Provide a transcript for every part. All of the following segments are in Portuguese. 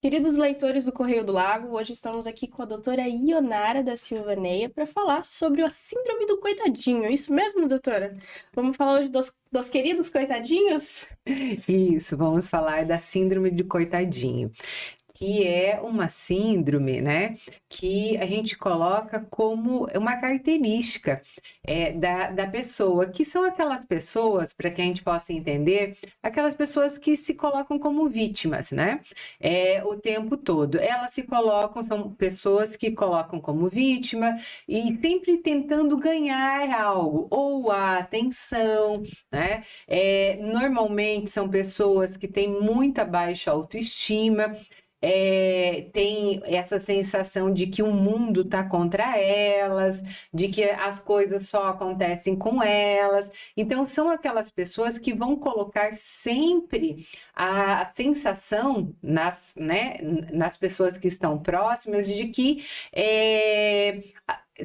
Queridos leitores do Correio do Lago, hoje estamos aqui com a doutora Ionara da Silva Neia para falar sobre a síndrome do coitadinho. É isso mesmo, doutora? Vamos falar hoje dos queridos coitadinhos? Isso, vamos falar da síndrome de coitadinho, que é uma síndrome, né, que a gente coloca como uma característica da pessoa, que são aquelas pessoas, para que a gente possa entender, aquelas pessoas que se colocam como vítimas, né, o tempo todo. Elas se colocam, são pessoas que colocam como vítima e sempre tentando ganhar algo, ou a atenção, né, normalmente são pessoas que têm muita baixa autoestima, tem essa sensação de que o mundo está contra elas, de que as coisas só acontecem com elas. Então, são aquelas pessoas que vão colocar sempre a sensação nas pessoas que estão próximas de que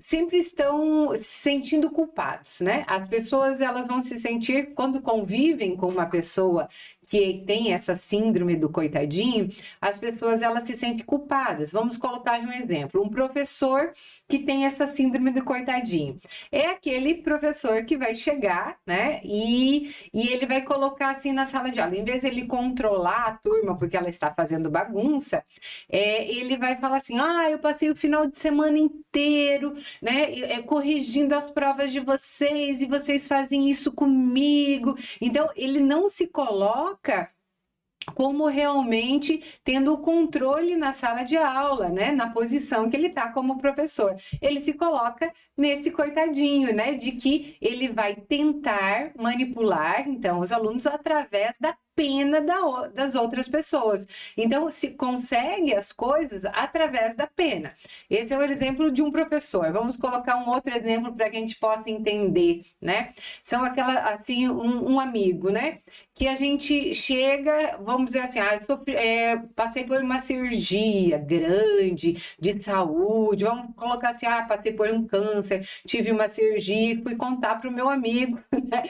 sempre estão se sentindo culpados, né? As pessoas, elas vão se sentir, quando convivem com uma pessoa que tem essa síndrome do coitadinho, as pessoas, elas se sentem culpadas. Vamos colocar um exemplo, um professor que tem essa síndrome do coitadinho. É aquele professor que vai chegar, né, e ele vai colocar assim na sala de aula, em vez de ele controlar a turma porque ela está fazendo bagunça, ele vai falar assim, eu passei o final de semana inteiro, né, corrigindo as provas de vocês, e vocês fazem isso comigo. Então, ele não se coloca como realmente tendo o controle na sala de aula, né, na posição que ele está como professor. Ele se coloca nesse coitadinho, né, de que ele vai tentar manipular, então, os alunos através da pena das outras pessoas. Então, se consegue as coisas através da pena. Esse é o exemplo de um professor. Vamos colocar um outro exemplo para que a gente possa entender, né? São assim, um amigo, né? Que a gente chega, vamos dizer assim, passei por uma cirurgia grande de saúde, vamos colocar assim, passei por um câncer, tive uma cirurgia e fui contar para o meu amigo, né?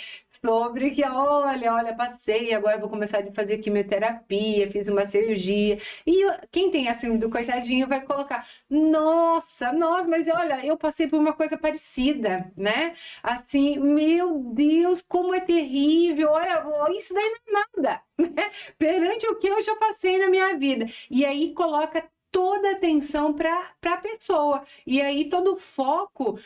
Sobre que, olha, passei, agora vou começar a fazer quimioterapia, fiz uma cirurgia. E quem tem a síndrome do coitadinho vai colocar, nossa, mas olha, eu passei por uma coisa parecida, né? Assim, meu Deus, como é terrível, olha, isso daí não é nada, né? Perante o que eu já passei na minha vida. E aí coloca toda a atenção para a pessoa. E aí todo o foco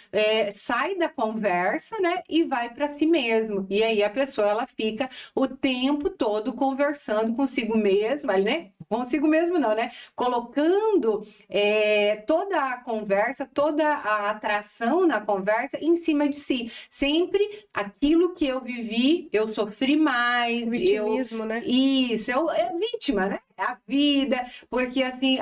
sai da conversa, né? E vai para si mesmo. E aí a pessoa, ela fica o tempo todo conversando consigo mesma, né? Consigo mesmo não, né? Colocando toda a conversa, toda a atração na conversa em cima de si. Sempre aquilo que eu vivi, eu sofri mais. Vitimismo, né? Isso, é vítima, né? É a vida, porque assim,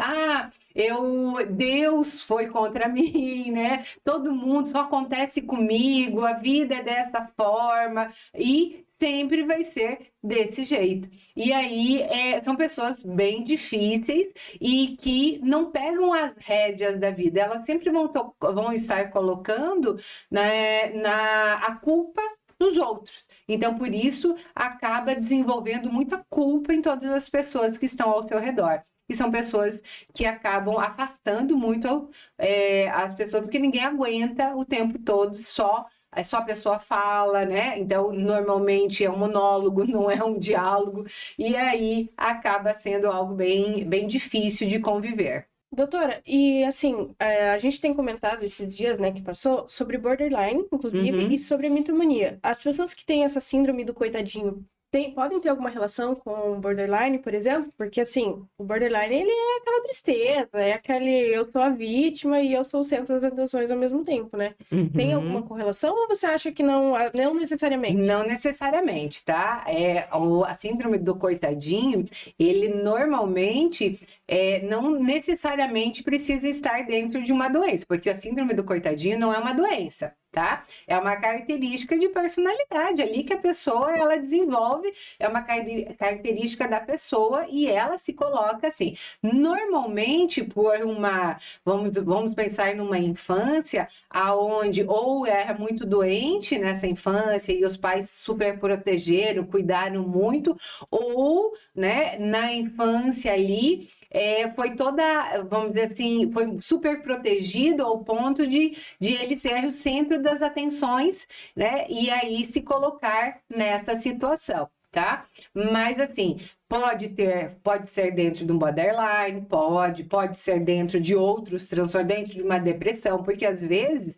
Deus foi contra mim, né? Todo mundo só acontece comigo, a vida é dessa forma, e sempre vai ser desse jeito. E aí são pessoas bem difíceis e que não pegam as rédeas da vida, elas sempre vão estar colocando, né, a culpa nos outros. Então, por isso, acaba desenvolvendo muita culpa em todas as pessoas que estão ao seu redor. E são pessoas que acabam afastando muito as pessoas, porque ninguém aguenta o tempo todo só a pessoa fala, né? Então, normalmente é um monólogo, não é um diálogo, e aí acaba sendo algo bem, bem difícil de conviver. Doutora, e assim, a gente tem comentado esses dias, né, que passou, sobre borderline, inclusive, e sobre a mitomania. As pessoas que têm essa síndrome do coitadinho podem ter alguma relação com o borderline, por exemplo? Porque, assim, o borderline, ele é aquela tristeza, é aquele eu sou a vítima e eu sou o centro das atenções ao mesmo tempo, né? Tem alguma correlação ou você acha que não necessariamente? Não necessariamente, tá? A síndrome do coitadinho, ele normalmente não necessariamente precisa estar dentro de uma doença, porque a síndrome do coitadinho não é uma doença, tá? É uma característica de personalidade ali que a pessoa, ela desenvolve, é uma característica da pessoa e ela se coloca assim. Normalmente, vamos pensar numa infância aonde ou era muito doente nessa infância e os pais super protegeram, cuidaram muito, ou, né, na infância ali, foi toda, vamos dizer assim, foi super protegido ao ponto de ele ser o centro das atenções, né? E aí se colocar nessa situação, tá? Mas assim, pode ser dentro de um borderline, pode ser dentro de outros transtornos, dentro de uma depressão, porque às vezes,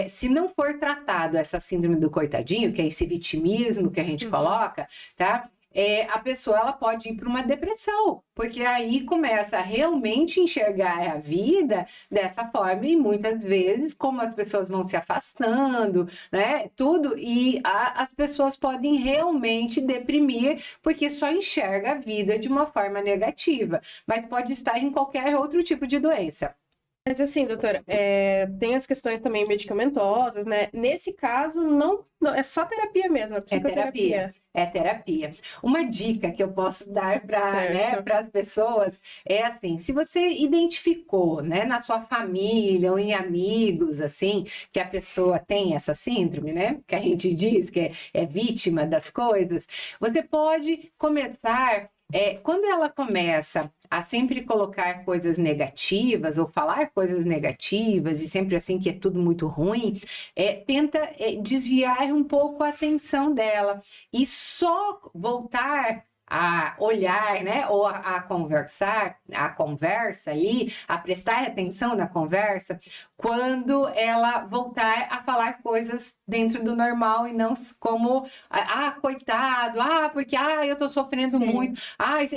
se não for tratado essa síndrome do coitadinho, que é esse vitimismo que a gente coloca, tá? A pessoa ela pode ir para uma depressão, porque aí começa a realmente enxergar a vida dessa forma e muitas vezes, como as pessoas vão se afastando, né, tudo, e as pessoas podem realmente deprimir, porque só enxerga a vida de uma forma negativa, mas pode estar em qualquer outro tipo de doença. Mas assim, doutora, tem as questões também medicamentosas, né? Nesse caso, não é só terapia mesmo, é psicoterapia. É terapia. Uma dica que eu posso dar para as pessoas é assim, se você identificou, né, na sua família ou em amigos, assim, que a pessoa tem essa síndrome, né, que a gente diz que é vítima das coisas, você pode começar... quando ela começa a sempre colocar coisas negativas ou falar coisas negativas e sempre assim que é tudo muito ruim, tenta desviar um pouco a atenção dela e só voltar a olhar, né, ou a conversar, a conversa ali, a prestar atenção na conversa, quando ela voltar a falar coisas dentro do normal e não como, coitado, porque, eu tô sofrendo muito,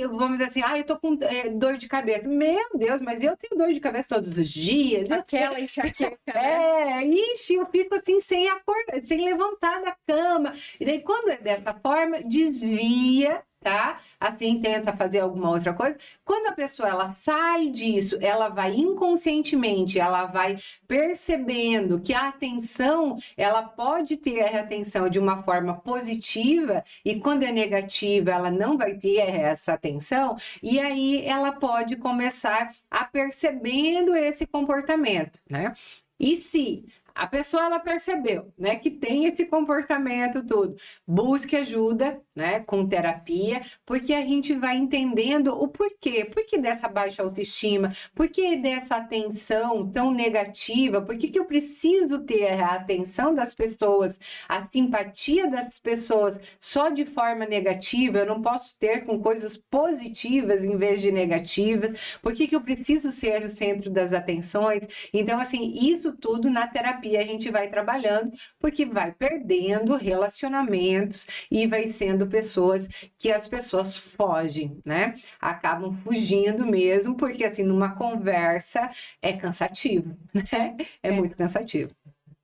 vamos dizer assim, eu tô com dor de cabeça. Meu Deus, mas eu tenho dor de cabeça todos os dias. Aquela enxaqueca, né? Eu fico assim, sem acordar, sem levantar da cama. E daí, quando é dessa forma, desvia, tá? Assim, tenta fazer alguma outra coisa. Quando a pessoa ela sai disso, ela vai inconscientemente, ela vai percebendo que a atenção, ela pode ter a atenção de uma forma positiva e quando é negativa, ela não vai ter essa atenção e aí ela pode começar a percebendo esse comportamento, né? E se a pessoa ela percebeu, né, que tem esse comportamento tudo, busque ajuda, né, com terapia, porque a gente vai entendendo o porquê dessa baixa autoestima, por que dessa atenção tão negativa, por que eu preciso ter a atenção das pessoas, a simpatia das pessoas só de forma negativa, eu não posso ter com coisas positivas em vez de negativas, por que eu preciso ser o centro das atenções? Então, assim, isso tudo na terapia a gente vai trabalhando, porque vai perdendo relacionamentos e vai sendo pessoas que as pessoas fogem, né? Acabam fugindo mesmo, porque assim, numa conversa é cansativo, né? É muito cansativo.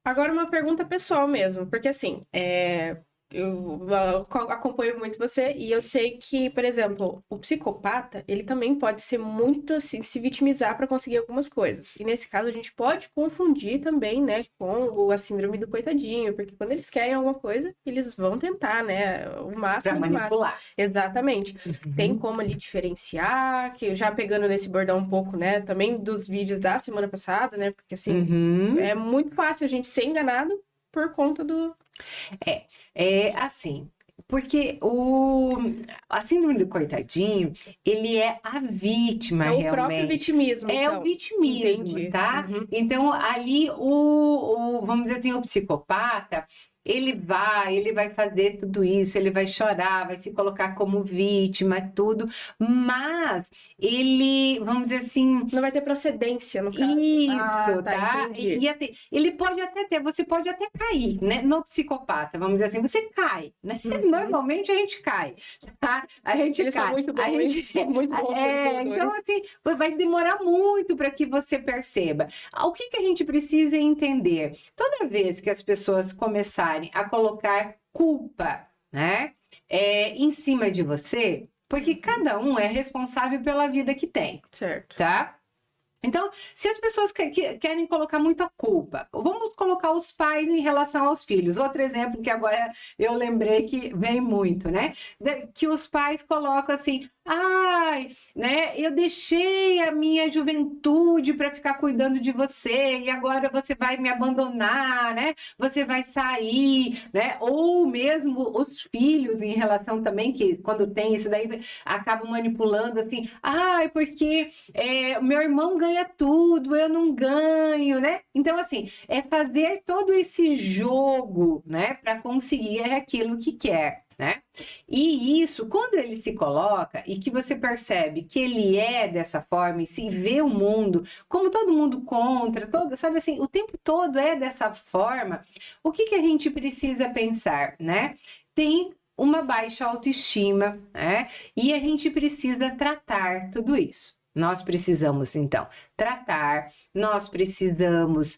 Agora uma pergunta pessoal mesmo, porque assim, eu acompanho muito você e eu sei que, por exemplo, o psicopata, ele também pode ser muito assim, se vitimizar para conseguir algumas coisas. E nesse caso a gente pode confundir também, né, com a síndrome do coitadinho, porque quando eles querem alguma coisa, eles vão tentar, né, o máximo pra manipular. Exatamente. Tem como ali diferenciar, que já pegando nesse bordão um pouco, né, também dos vídeos da semana passada, né, porque assim, é muito fácil a gente ser enganado por conta do... Assim, porque a síndrome do coitadinho, ele é a vítima realmente. É o próprio vitimismo, então. O vitimismo, entendi. Tá? Então, ali, vamos dizer assim, o psicopata... Ele vai fazer tudo isso, ele vai chorar, vai se colocar como vítima, tudo, mas ele, vamos dizer assim... Não vai ter procedência, no caso. Isso, tá? E assim, ele pode até ter, você pode até cair, né? No psicopata, vamos dizer assim, você cai, né? Normalmente a gente cai, tá? A gente Eles cai. São muito bons, muito bons. Então, assim, vai demorar muito para que você perceba. O que a gente precisa entender? Toda vez que as pessoas começarem a colocar culpa, né, em cima de você, porque cada um é responsável pela vida que tem, certo? Tá? Então, se as pessoas querem colocar muita culpa, vamos colocar os pais em relação aos filhos. Outro exemplo que agora eu lembrei que vem muito, né? Que os pais colocam assim, Ai, né? Eu deixei a minha juventude para ficar cuidando de você e agora você vai me abandonar, né? Você vai sair, né? Ou mesmo os filhos em relação também, que quando tem isso daí, acabam manipulando assim, ai, porque meu irmão ganha tudo, eu não ganho, né? Então, assim, é fazer todo esse jogo, né? Para conseguir aquilo que quer. Né? E isso, quando ele se coloca e que você percebe que ele é dessa forma e se vê o mundo como todo mundo contra, todo, sabe assim, o tempo todo é dessa forma, o que a gente precisa pensar, né? Tem uma baixa autoestima, né? E a gente precisa tratar tudo isso. Nós precisamos, então, tratar, nós precisamos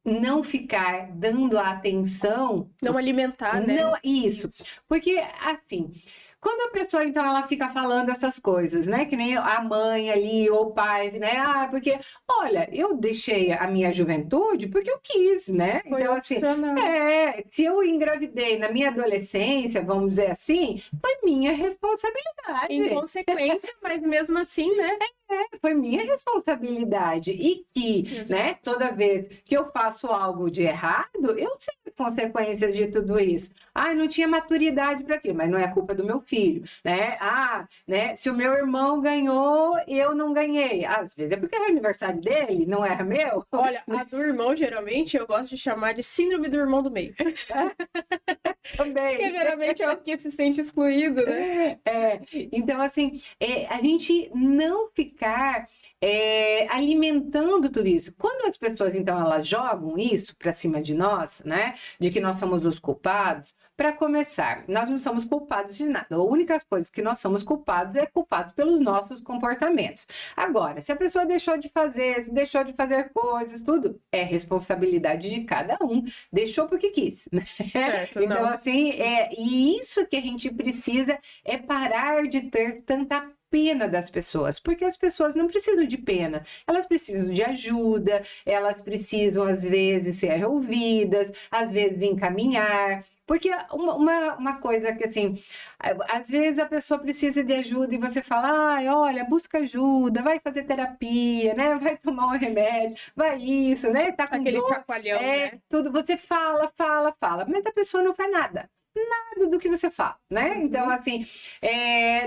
não ficar dando a atenção. Não alimentar, né? Não, isso. Porque, assim, quando a pessoa, então, ela fica falando essas coisas, né? Que nem a mãe ali, ou o pai, né? Ah, porque, olha, eu deixei a minha juventude porque eu quis, né? Foi então, assim, opcional. se eu engravidei na minha adolescência, vamos dizer assim, foi minha responsabilidade. Em consequência, mas mesmo assim, né? Foi minha responsabilidade. E que, né, toda vez que eu faço algo de errado, eu sei as consequências de tudo isso. Ah, não tinha maturidade para aquilo, mas não é culpa do meu filho, né? Ah, né, se o meu irmão ganhou, eu não ganhei. Às vezes é porque é o aniversário dele, não era meu. Olha, a do irmão, geralmente, eu gosto de chamar de síndrome do irmão do meio. Também. Porque geralmente é o que se sente excluído, né? Então, assim, a gente não ficar alimentando tudo isso. Quando as pessoas, então, elas jogam isso para cima de nós, né? De que nós somos os culpados. Para começar, nós não somos culpados de nada. A única coisa que nós somos culpados é culpados pelos nossos comportamentos. Agora, se a pessoa deixou de fazer coisas, tudo é responsabilidade de cada um. Deixou porque quis, né? Certo, então, não. assim, e isso que a gente precisa é parar de ter tanta pena das pessoas, porque as pessoas não precisam de pena, elas precisam de ajuda, elas precisam, às vezes, ser ouvidas, às vezes, encaminhar. Porque uma coisa que, assim, às vezes a pessoa precisa de ajuda e você fala, ai, olha, busca ajuda, vai fazer terapia, né? Vai tomar um remédio, vai isso, né? Tá com Aquele dor, chacoalhão, né? tudo. Você fala, mas a pessoa não faz nada do que você fala, né? Então, assim,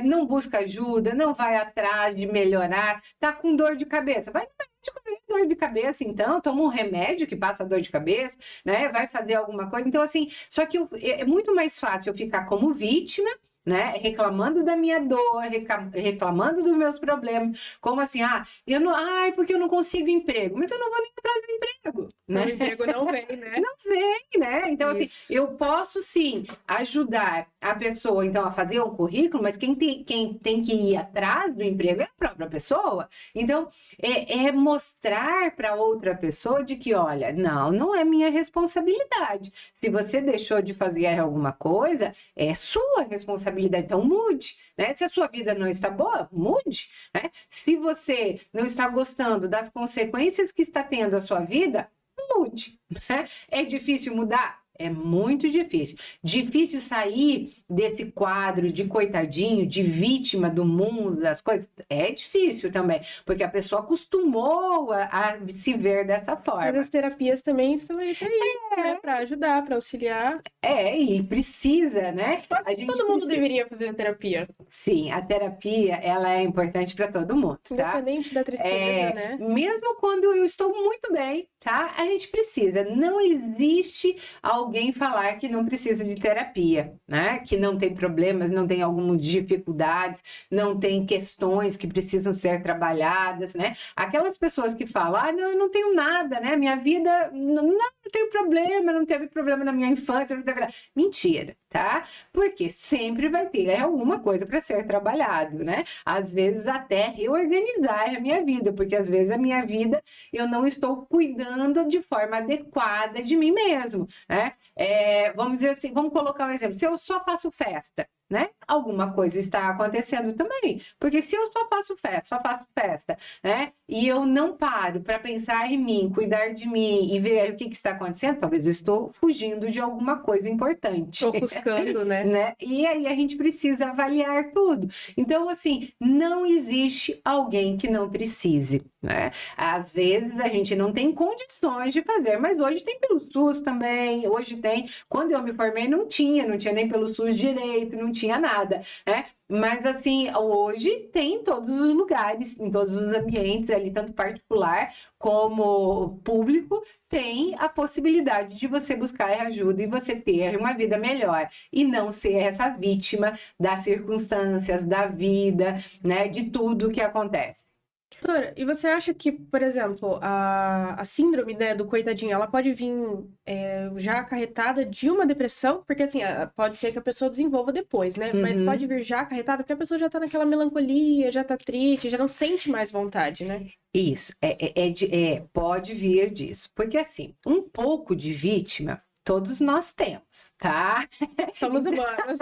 não busca ajuda, não vai atrás de melhorar, tá com dor de cabeça, vai no médico ver dor de cabeça, então, toma um remédio que passa a dor de cabeça, né? Vai fazer alguma coisa. Então, assim, só que é muito mais fácil eu ficar como vítima, né? Reclamando da minha dor, reclamando dos meus problemas, como assim, porque eu não consigo emprego, mas eu não vou nem atrás do emprego, né? O emprego não vem, né? Não vem, né? Então, Isso. assim, eu posso sim ajudar a pessoa, então, a fazer um currículo, mas quem tem que ir atrás do emprego é a própria pessoa. Então, é mostrar para outra pessoa de que, olha, não é minha responsabilidade. Se você deixou de fazer alguma coisa, é sua responsabilidade. Então, mude, né? Se a sua vida não está boa, mude, né? Se você não está gostando das consequências que está tendo a sua vida, mude, né? É difícil mudar? É muito difícil. Difícil sair desse quadro de coitadinho, de vítima do mundo, das coisas. É difícil também, porque a pessoa acostumou a se ver dessa forma. Mas as terapias também estão aí para isso, né? Para ajudar, para auxiliar. E precisa, né? Todo mundo deveria fazer terapia. Sim, a terapia, ela é importante para todo mundo, tá? Independente da tristeza, né? Mesmo quando eu estou muito bem, tá? A gente precisa. Não existe alguém falar que não precisa de terapia, né? Que não tem problemas, não tem algumas dificuldades, não tem questões que precisam ser trabalhadas, né? Aquelas pessoas que falam, não, eu não tenho nada, né? Minha vida, não tenho problema, não teve problema na minha infância, não teve nada. Mentira, tá? Porque sempre vai ter alguma coisa para ser trabalhado, né? Às vezes até reorganizar a minha vida, porque às vezes a minha vida eu não estou cuidando de forma adequada de mim mesmo, né? Vamos dizer assim, vamos colocar um exemplo. Se eu só faço festa, né? Alguma coisa está acontecendo também. Porque se eu só faço festa, né? E eu não paro para pensar em mim, cuidar de mim e ver o que está acontecendo, talvez eu estou fugindo de alguma coisa importante. Ofuscando, né? Né? E aí a gente precisa avaliar tudo. Então, assim, não existe alguém que não precise, né? Às vezes a gente não tem condições de fazer, mas hoje tem pelo SUS também, hoje tem. Quando eu me formei não tinha nem pelo SUS direito, não tinha nada, né? Mas assim, hoje tem em todos os lugares, em todos os ambientes ali, tanto particular como público, tem a possibilidade de você buscar ajuda e você ter uma vida melhor e não ser essa vítima das circunstâncias, da vida, né, de tudo que acontece. Doutora, e você acha que, por exemplo, a síndrome, né, do coitadinho, ela pode vir já acarretada de uma depressão? Porque, assim, pode ser que a pessoa desenvolva depois, né? Mas pode vir já acarretada porque a pessoa já tá naquela melancolia, já tá triste, já não sente mais vontade, né? Isso, pode vir disso. Porque, assim, um pouco de vítima todos nós temos, tá? Somos humanos.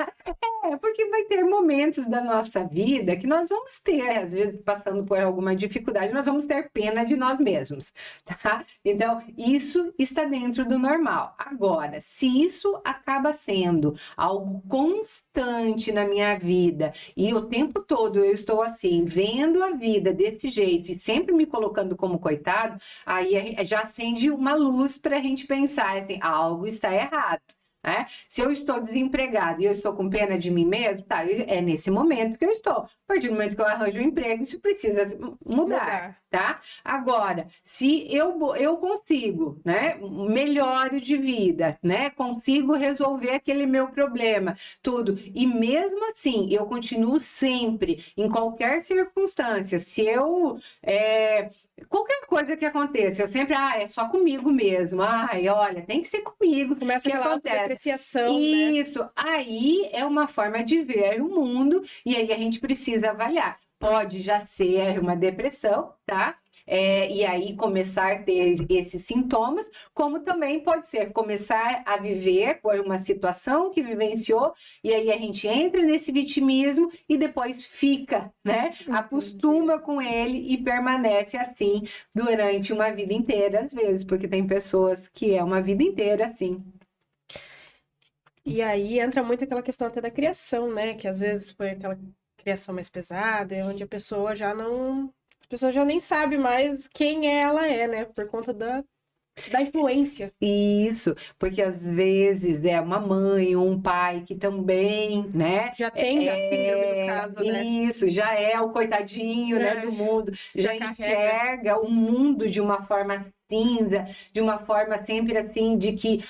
Porque vai ter momentos da nossa vida que nós vamos ter, às vezes passando por alguma dificuldade, nós vamos ter pena de nós mesmos, tá? Então, isso está dentro do normal. Agora, se isso acaba sendo algo constante na minha vida e o tempo todo eu estou assim, vendo a vida desse jeito e sempre me colocando como coitado, aí já acende uma luz para a gente pensar assim, algo está errado. Né? Se eu estou desempregado e eu estou com pena de mim mesmo, tá, é nesse momento que eu estou. A partir do momento que eu arranjo um emprego, isso precisa mudar. Tá? Agora, se eu consigo, né, melhoro de vida, né, consigo resolver aquele meu problema, tudo, e mesmo assim eu continuo sempre, em qualquer circunstância, se eu qualquer coisa que aconteça, eu sempre, é só comigo mesmo, olha, tem que ser comigo. Começa aquela autodepreciação, isso, né? Aí é uma forma de ver o mundo, e aí a gente precisa avaliar. Pode já ser uma depressão, tá? E aí começar a ter esses sintomas, como também pode ser começar a viver por uma situação que vivenciou, e aí a gente entra nesse vitimismo e depois fica, né? Acostuma com ele e permanece assim durante uma vida inteira, às vezes, porque tem pessoas que é uma vida inteira assim. E aí entra muito aquela questão até da criação, né? Que às vezes foi aquela criação mais pesada, onde a pessoa já não... A pessoa já nem sabe mais quem ela é, né? Por conta da influência. Isso, porque às vezes é uma mãe ou um pai que também, né? Já tem a síndrome do caso, né? Isso, já é o coitadinho, né, do mundo, já enxerga o mundo de uma forma cinza, de uma forma sempre assim, de que,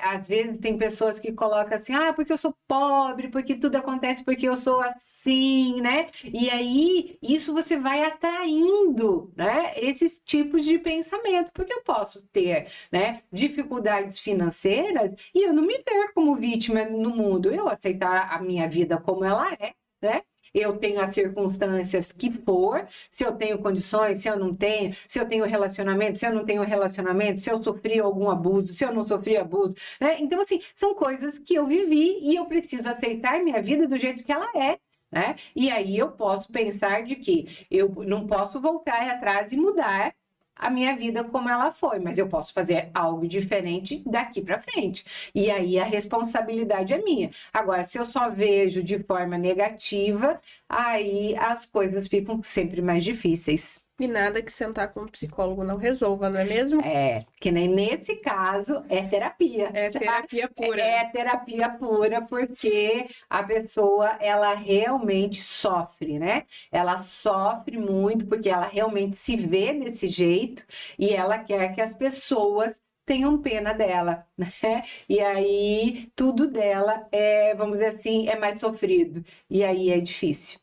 às vezes tem pessoas que colocam assim, porque eu sou pobre, porque tudo acontece porque eu sou assim, né? E aí, isso você vai atraindo, né, esses tipos de pensamento, porque eu posso ter, né, dificuldades financeiras e eu não me ver como vítima no mundo, eu aceitar a minha vida como ela é, né? Eu tenho as circunstâncias que for, se eu tenho condições, se eu não tenho, se eu tenho relacionamento, se eu não tenho relacionamento, se eu sofri algum abuso, se eu não sofri abuso, né? Então, assim, são coisas que eu vivi e eu preciso aceitar minha vida do jeito que ela é, né? E aí eu posso pensar de que eu não posso voltar atrás e mudar a minha vida como ela foi, mas eu posso fazer algo diferente daqui para frente. E aí a responsabilidade é minha. Agora, se eu só vejo de forma negativa, aí as coisas ficam sempre mais difíceis. E nada que sentar com um psicólogo não resolva, não é mesmo? Que nem nesse caso é terapia. É terapia pura. É terapia pura, porque a pessoa, ela realmente sofre, né? Ela sofre muito porque ela realmente se vê desse jeito e ela quer que as pessoas tenham pena dela, né? E aí tudo dela vamos dizer assim, é mais sofrido. E aí é difícil.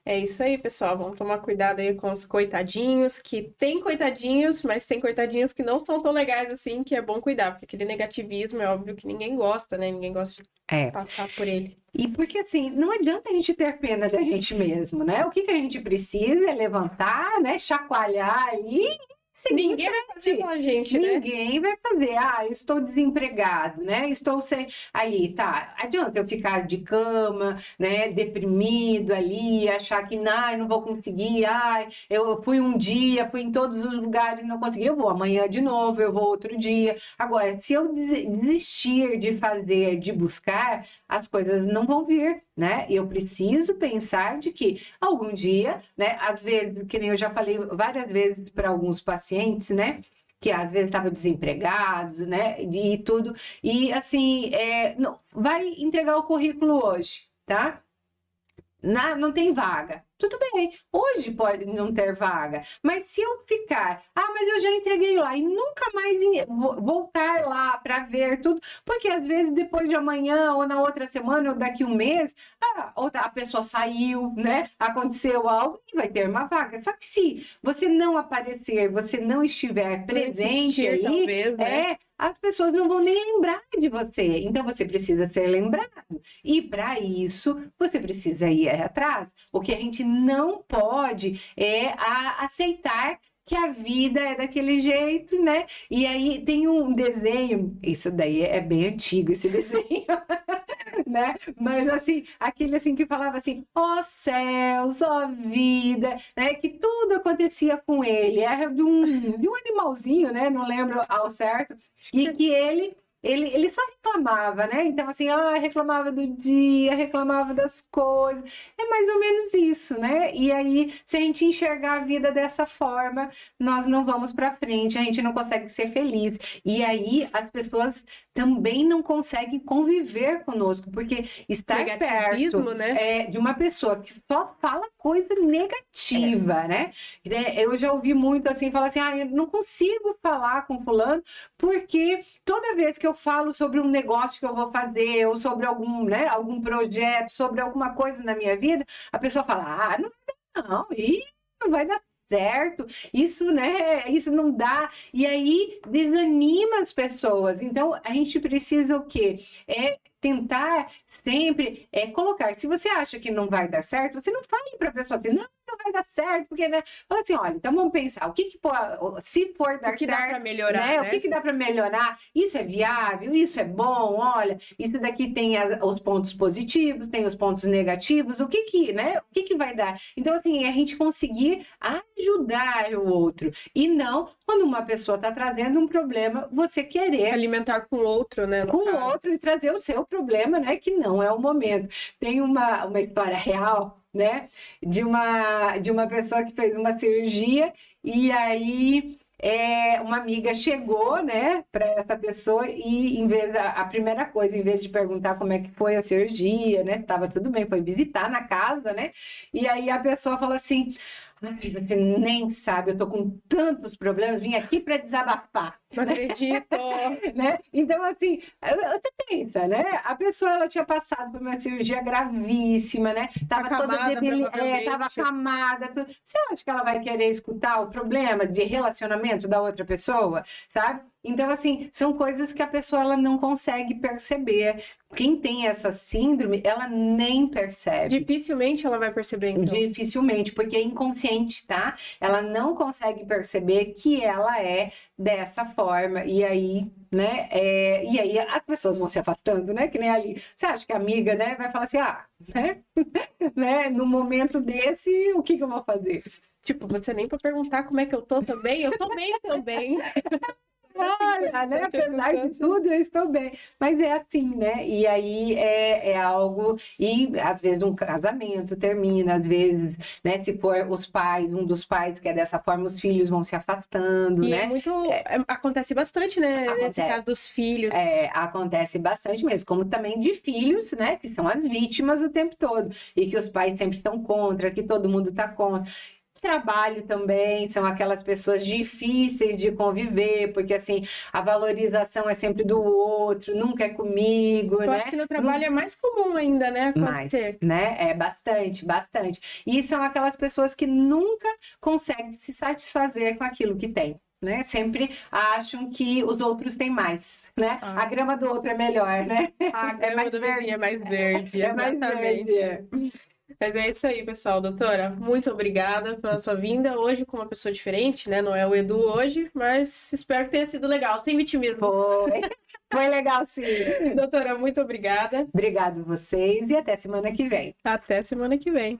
É isso aí, pessoal. Vamos tomar cuidado aí com os coitadinhos, que tem coitadinhos, mas tem coitadinhos que não são tão legais assim, que é bom cuidar, porque aquele negativismo é óbvio que ninguém gosta, né? Ninguém gosta de passar por ele. E porque assim, não adianta a gente ter pena da gente mesmo, né? O que a gente precisa é levantar, né? Chacoalhar ali e Ninguém vai fazer com a gente, né? Ninguém vai fazer. Ah, eu estou desempregado, né? Estou sem... Ali, tá. Adianta eu ficar de cama, né? Deprimido ali, achar que, não vou conseguir. Ai, eu fui um dia, fui em todos os lugares, não consegui. Eu vou amanhã de novo, eu vou outro dia. Agora, se eu desistir de fazer, de buscar, as coisas não vão vir, né? Eu preciso pensar de que algum dia, né? Às vezes, que nem eu já falei várias vezes para alguns pacientes, né? Que às vezes estavam desempregados, né? E tudo. E assim, não, vai entregar o currículo hoje, tá? Não tem vaga. Tudo bem, hoje pode não ter vaga, mas se eu ficar, mas eu já entreguei lá e nunca mais voltar lá para ver tudo, porque às vezes depois de amanhã ou na outra semana ou daqui um mês, a pessoa saiu, né? Aconteceu algo e vai ter uma vaga. Só que se você não aparecer, você não estiver presente ali, talvez, né? as pessoas não vão nem lembrar de você. Então você precisa ser lembrado. E para isso, você precisa ir atrás. O que a gente não pode aceitar que a vida é daquele jeito, né? E aí tem um desenho, isso daí é bem antigo, esse desenho, né? Mas assim, aquele assim que falava assim, ó céus, ó vida, né? Que tudo acontecia com ele. Era de um animalzinho, né? Não lembro ao certo. E que ele só reclamava, né? Então, assim, reclamava do dia, reclamava das coisas. É mais ou menos isso, né? E aí, se a gente enxergar a vida dessa forma, nós não vamos para frente, a gente não consegue ser feliz. E aí, as pessoas também não conseguem conviver conosco, porque estar perto, né? De uma pessoa que só fala coisa negativa, né? Eu já ouvi muito assim, falar assim, eu não consigo falar com fulano, porque toda vez que eu falo sobre um negócio que eu vou fazer, ou sobre algum projeto, sobre alguma coisa na minha vida, a pessoa fala, não vai dar certo, isso, né, isso não dá, e aí desanima as pessoas. Então, a gente precisa o quê? Tentar sempre colocar, se você acha que não vai dar certo, você não fale para a pessoa assim, não vai dar certo, porque, né, fala assim, olha, então vamos pensar, se for dar certo, dá para melhorar, né? O que dá para melhorar, isso é viável, isso é bom, olha, isso daqui tem os pontos positivos, tem os pontos negativos, o que vai dar? Então, assim, a gente conseguir ajudar o outro, e não quando uma pessoa está trazendo um problema, você querer alimentar com o outro, né? Com o outro e trazer o seu problema, né? Que não é o momento. Tem uma história real, né? De uma pessoa que fez uma cirurgia e aí uma amiga chegou, né, para essa pessoa e a primeira coisa, em vez de perguntar como é que foi a cirurgia, né, se estava tudo bem, foi visitar na casa, né? E aí a pessoa falou assim: você nem sabe, eu tô com tantos problemas, vim aqui para desabafar. Não acredito! Né? Então, assim, você pensa, né? A pessoa, ela tinha passado por uma cirurgia gravíssima, né? Tava toda debilitada, tava acamada. Tudo. Você acha que ela vai querer escutar o problema de relacionamento da outra pessoa, sabe? Então, assim, são coisas que a pessoa ela não consegue perceber. Quem tem essa síndrome, ela nem percebe. Dificilmente ela vai perceber, então. Dificilmente, porque é inconsciente, tá? Ela não consegue perceber que ela é dessa forma. E aí, né? E aí as pessoas vão se afastando, né? Que nem ali. Você acha que a amiga, né? Vai falar assim, né? Né? No momento desse, o que eu vou fazer? Tipo, você nem para perguntar como é que eu tô também? Eu tô bem também. Olha, né? Apesar de tudo, eu estou bem. Mas é assim, né? E aí é algo... E às vezes um casamento termina, às vezes, né? Se for um dos pais que é dessa forma, os filhos vão se afastando, e né? Acontece bastante, né? Nesse caso dos filhos. Acontece bastante mesmo. Como também de filhos, né? Que são as vítimas o tempo todo. E que os pais sempre estão contra, que todo mundo está contra. Trabalho também, são aquelas pessoas difíceis de conviver, porque assim, a valorização é sempre do outro, nunca é comigo, Eu acho que no trabalho é mais comum ainda, né? Acontecer. né? É bastante. E são aquelas pessoas que nunca conseguem se satisfazer com aquilo que tem. Né? Sempre acham que os outros têm mais, né? A grama do outro é melhor, né? A grama do vizinho é mais verde. É mais verde. Mas é isso aí, pessoal. Doutora, muito obrigada pela sua vinda. Hoje com uma pessoa diferente, né? Não é o Edu hoje, mas espero que tenha sido legal. Sem vitimismo. Foi legal, sim. Doutora, muito obrigada. Obrigado vocês e até semana que vem. Até semana que vem.